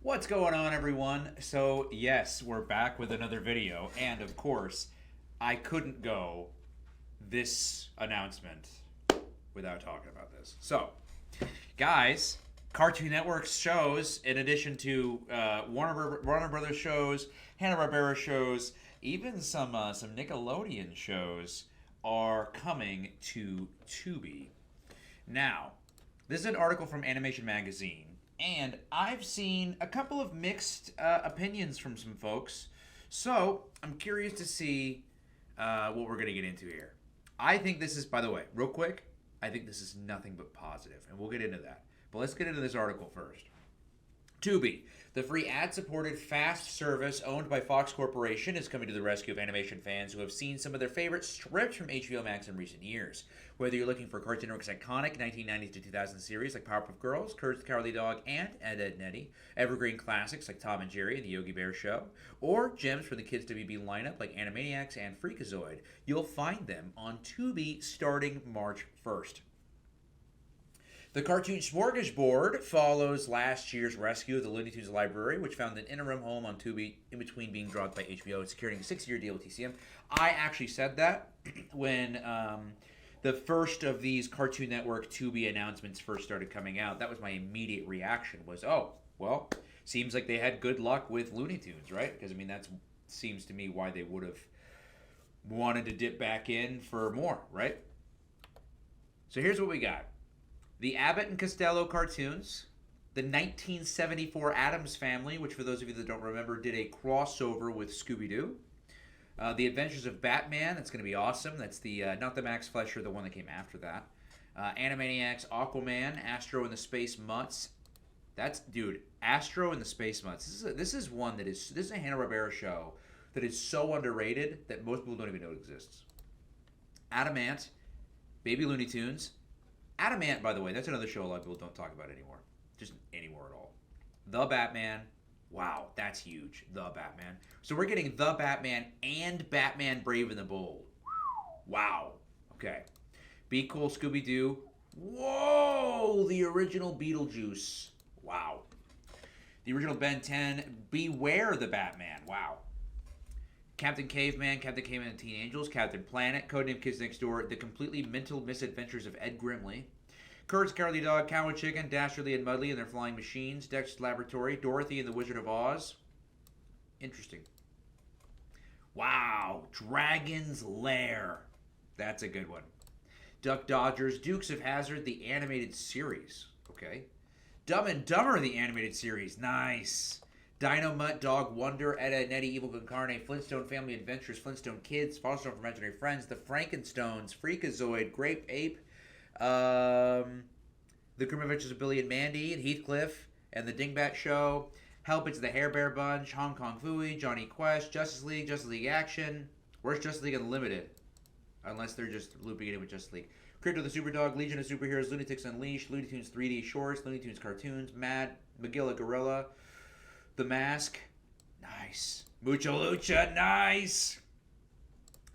What's going on, everyone? So, yes, we're back with another video, and of course, I couldn't go this announcement without talking about this. So, guys, Cartoon Network's shows, in addition to Warner Brothers shows, Hanna-Barbera shows, even some Nickelodeon shows, are coming to Tubi. Now, this is an article from Animation Magazine, and I've seen a couple of mixed opinions from some folks. So I'm curious to see what we're going to get into here. I think this is, by the way, real quick, I think this is nothing but positive, and we'll get into that. But let's get into this article first. Tubi, the free ad-supported fast service owned by Fox Corporation, is coming to the rescue of animation fans who have seen some of their favorite strips from HBO Max in recent years. Whether you're looking for Cartoon Network's iconic 1990s to 2000s series like Powerpuff Girls, Courage the Cowardly Dog, and Ed, Ed and Eddy, evergreen classics like Tom and Jerry and the Yogi Bear Show, or gems from the Kids WB lineup like Animaniacs and Freakazoid, you'll find them on Tubi starting March 1st. The Cartoon Smorgasbord follows last year's rescue of the Looney Tunes library, which found an interim home on Tubi in between being dropped by HBO and securing a 6-year deal with TCM. I actually said that when the first of these Cartoon Network Tubi announcements first started coming out. That was my immediate reaction was, oh, well, seems like they had good luck with Looney Tunes, right? Because, I mean, that seems to me why they would have wanted to dip back in for more, right? So here's what we got. The Abbott and Costello cartoons, the 1974 Addams Family, which for those of you that don't remember, did a crossover with Scooby-Doo. The Adventures of Batman, that's going to be awesome. That's the not the Max Fleischer, the one that came after that. Animaniacs, Aquaman, Astro and the Space Mutts. That's, dude, Astro and the Space Mutts. This is a Hanna-Barbera show that is so underrated that most people don't even know it exists. Adamant, Baby Looney Tunes. Adamant, by the way, that's another show a lot of people don't talk about anymore. Just anymore at all. The Batman. Wow, that's huge. The Batman. So we're getting The Batman and Batman Brave and the Bold. Wow. Okay. Be Cool Scooby-Doo. Whoa! The original Beetlejuice. Wow. The original Ben 10. Beware the Batman. Wow. Captain Caveman and the Teen Angels, Captain Planet, Codename Kids Next Door, The Completely Mental Misadventures of Ed Grimley, Courage the Cowardly Dog, Cow and Chicken, Dastardly and Mudley and Their Flying Machines, Dexter's Laboratory, Dorothy and the Wizard of Oz. Interesting. Wow, Dragon's Lair. That's a good one. Duck Dodgers, Dukes of Hazzard, the animated series. Okay. Dumb and Dumber, the animated series. Nice. Dino Mutt, Dog Wonder, Ed, Ed and Eddy, Evil Incarnate, Flintstone Family Adventures, Flintstone Kids, Foster from Imaginary Friends, The Frankenstones, Freakazoid, Grape Ape, The Grim Adventures of Billy and Mandy, and Heathcliff, and The Dingbat Show, Help, It's the Hair Bear Bunch, Hong Kong Phooey, Johnny Quest, Justice League Action. Where's Justice League Unlimited? Unless they're just looping it in with Justice League. Crypto the Superdog, Legion of Superheroes, Lunatics Unleashed, Looney Tunes 3D Shorts, Looney Tunes Cartoons, Mad, Magilla Gorilla, The Mask, nice. Mucha Lucha, nice.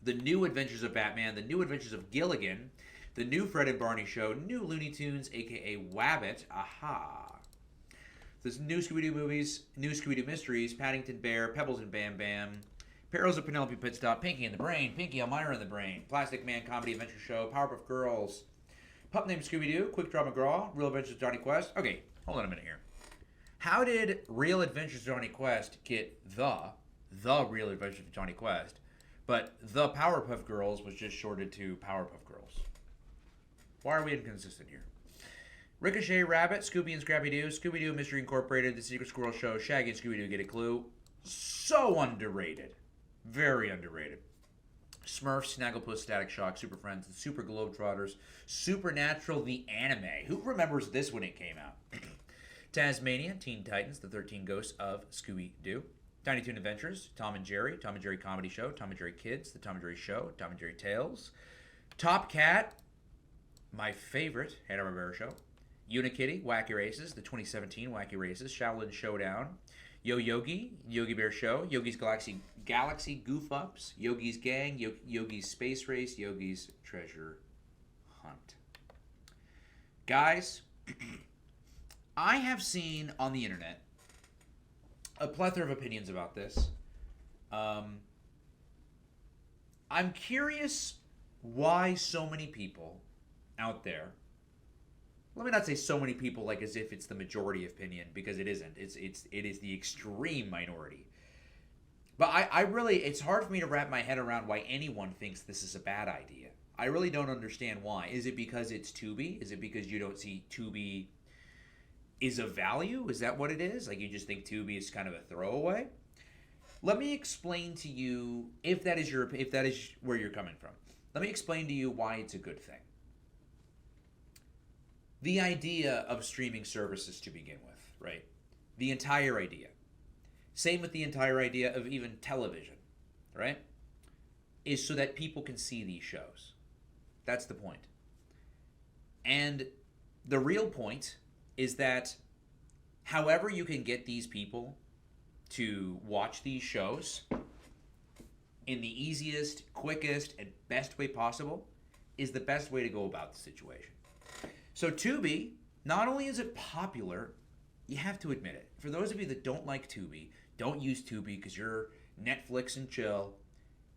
The New Adventures of Batman, The New Adventures of Gilligan, The New Fred and Barney Show, New Looney Tunes, a.k.a. Wabbit, aha. There's new Scooby-Doo movies, new Scooby-Doo mysteries, Paddington Bear, Pebbles and Bam Bam, Perils of Penelope Pitstop, Pinky in the Brain, Pinky Elmira in the Brain, Plastic Man Comedy Adventure Show, Powerpuff Girls, Pup Named Scooby-Doo, Quick Draw McGraw, Real Adventures of Johnny Quest. Okay, hold on a minute here. How did Real Adventures of Johnny Quest get the Real Adventures of Johnny Quest, but the Powerpuff Girls was just shorted to Powerpuff Girls? Why are we inconsistent here? Ricochet Rabbit, Scooby and Scrappy-Doo, Scooby-Doo Mystery Incorporated, The Secret Squirrel Show, Shaggy and Scooby-Doo Get a Clue. So underrated. Very underrated. Smurfs, Snagglepuss, Static Shock, Super Friends, The Super Globetrotters, Supernatural, the anime. Who remembers this when it came out? Tasmania, Teen Titans, The 13 Ghosts of Scooby-Doo. Tiny Toon Adventures, Tom and Jerry Comedy Show, Tom and Jerry Kids, The Tom and Jerry Show, Tom and Jerry Tales. Top Cat, my favorite Hanna-Barbera show. Unikitty, Wacky Races, the 2017 Wacky Races, Shaolin Showdown. Yo Yogi, Yogi Bear Show, Yogi's Galaxy Goof Ups, Yogi's Gang, Yogi's Space Race, Yogi's Treasure Hunt. Guys, I have seen on the internet a plethora of opinions about this. Um, I'm curious why so many people out there, let me not say so many people like as if it's the majority opinion, because it isn't. It is the extreme minority. But I really, it's hard for me to wrap my head around why anyone thinks this is a bad idea. I really don't understand why. Is it because it's Tubi? Is it because you don't see Tubi is of value? Is that what it is? Like, you just think Tubi is kind of a throwaway? Let me explain to you, if that is where you're coming from. Let me explain to you why it's a good thing. The idea of streaming services to begin with, right? The entire idea. Same with the entire idea of even television, right? Is so that people can see these shows. That's the point. And the real point is that however you can get these people to watch these shows in the easiest, quickest, and best way possible is the best way to go about the situation. So Tubi, not only is it popular, you have to admit it. For those of you that don't like Tubi, don't use Tubi because you're Netflix and chill,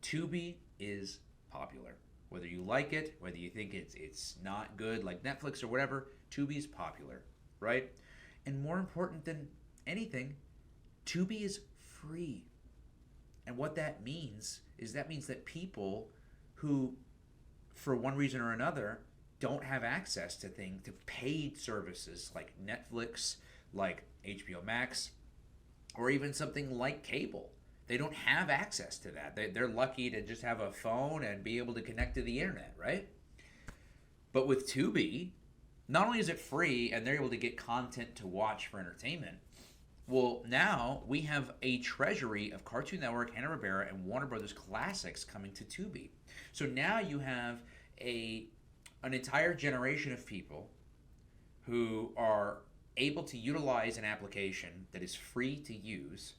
Tubi is popular. Whether you like it, whether you think it's not good like Netflix or whatever, Tubi is popular, right? And more important than anything, Tubi is free. And what that means is that people who, for one reason or another, don't have access to paid services like Netflix, like HBO Max, or even something like cable. They don't have access to that. They're lucky to just have a phone and be able to connect to the internet, right? But with Tubi, not only is it free and they're able to get content to watch for entertainment, well, now we have a treasury of Cartoon Network, Hanna-Barbera, and Warner Brothers classics coming to Tubi. So now you have an entire generation of people who are able to utilize an application that is free to use,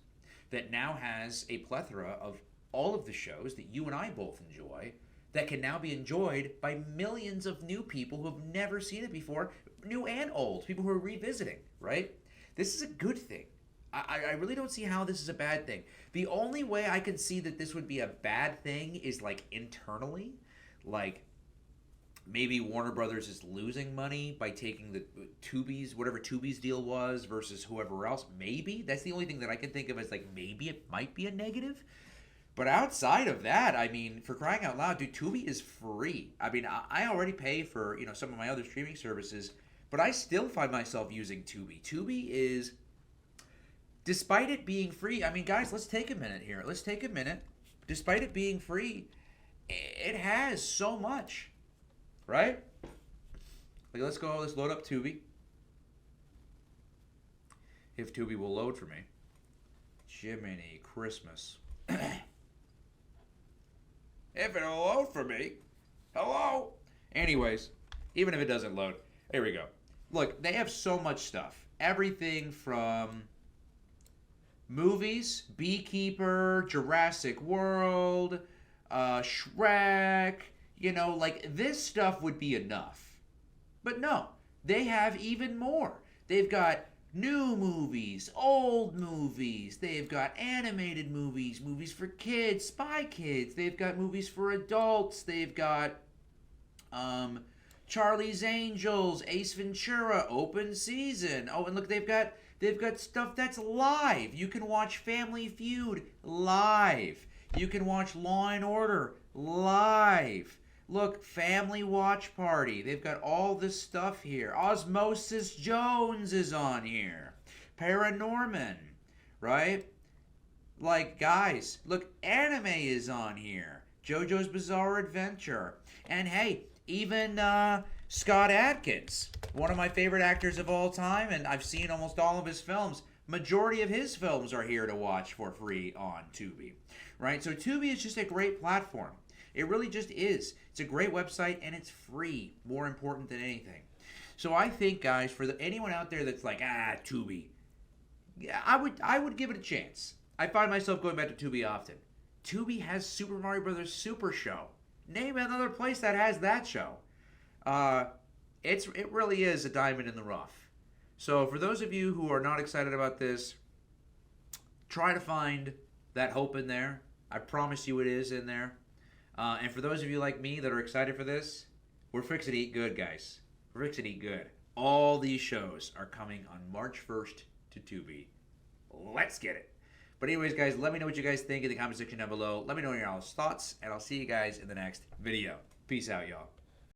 that now has a plethora of all of the shows that you and I both enjoy, that can now be enjoyed by millions of new people who have never seen it before, new and old, people who are revisiting, right? This is a good thing. I really don't see how this is a bad thing. The only way I can see that this would be a bad thing is like internally, like maybe Warner Brothers is losing money by taking the whatever Tubi's deal was versus whoever else. Maybe that's the only thing that I can think of as like maybe it might be a negative. But outside of that, I mean, for crying out loud, dude, Tubi is free. I mean, I already pay for some of my other streaming services, but I still find myself using Tubi. Tubi is, despite it being free, I mean, guys, let's take a minute here. Let's take a minute. Despite it being free, it has so much. Right? Like, let's load up Tubi. If Tubi will load for me. Jiminy Christmas. If it'll load for me. Hello? Anyways, even if it doesn't load, here we go. Look, they have so much stuff. Everything from movies, Beekeeper, Jurassic World, Shrek. Like, this stuff would be enough. But no, they have even more. They've got new movies, old movies. They've got animated movies, movies for kids, Spy Kids. They've got movies for adults. They've got Charlie's Angels, Ace Ventura, Open Season. Oh, and look, they've got stuff that's live. You can watch Family Feud live. You can watch Law and Order live. Look, Family Watch Party. They've got all this stuff here. Osmosis Jones is on here. Paranorman, right? Like, guys, look, anime is on here. JoJo's Bizarre Adventure. And hey, even Scott Adkins, one of my favorite actors of all time, and I've seen almost all of his films. Majority of his films are here to watch for free on Tubi, right? So Tubi is just a great platform. It really just is. It's a great website, and it's free, more important than anything. So I think, guys, for anyone out there that's like, Tubi, yeah, I would give it a chance. I find myself going back to Tubi often. Tubi has Super Mario Brothers Super Show. Name another place that has that show. It really is a diamond in the rough. So for those of you who are not excited about this, try to find that hope in there. I promise you it is in there. And for those of you like me that are excited for this, we're fixing to eat good, guys. We're fixing to eat good. All these shows are coming on March 1st to Tubi. Let's get it. But anyways, guys, let me know what you guys think in the comment section down below. Let me know your all's thoughts, and I'll see you guys in the next video. Peace out, y'all.